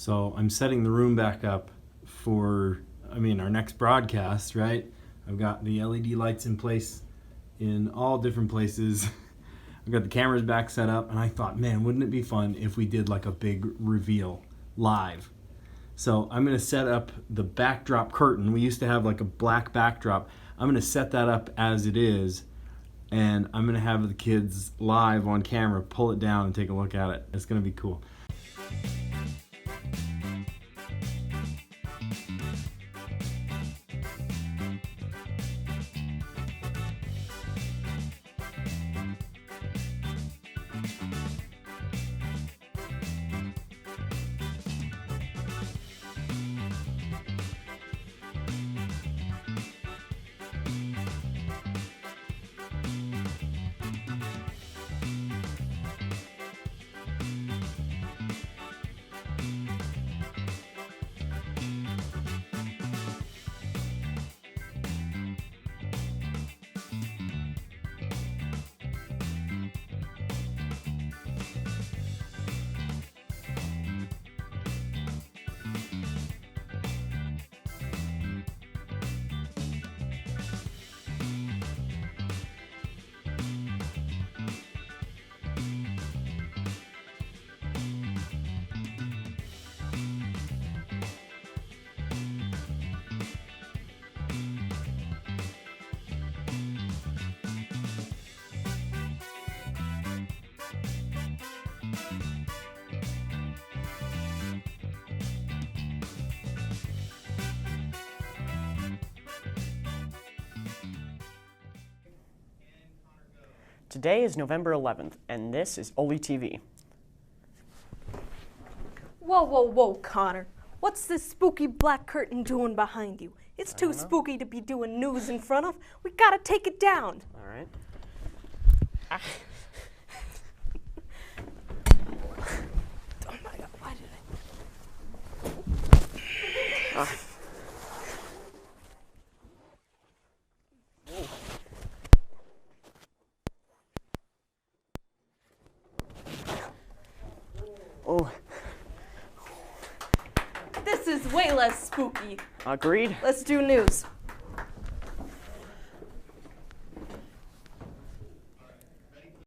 So I'm setting the room back up for, our next broadcast, right? I've got the LED lights in place in all different places. I've got the cameras back set up, and I thought, man, wouldn't it be fun if we did like a big reveal live? So I'm going to set up the backdrop curtain. We used to have like a black backdrop. I'm going to set that up as it is, and I'm going to have the kids live on camera pull it down and take a look at it. It's going to be cool. Today is November 11th, and this is OlyTV. Whoa, whoa, whoa, Connor. What's this spooky black curtain doing behind you? It's too spooky to be doing news in front of. We gotta take it down. All right. Oh my God, why did Oh. This is way less spooky. Agreed. Let's do news.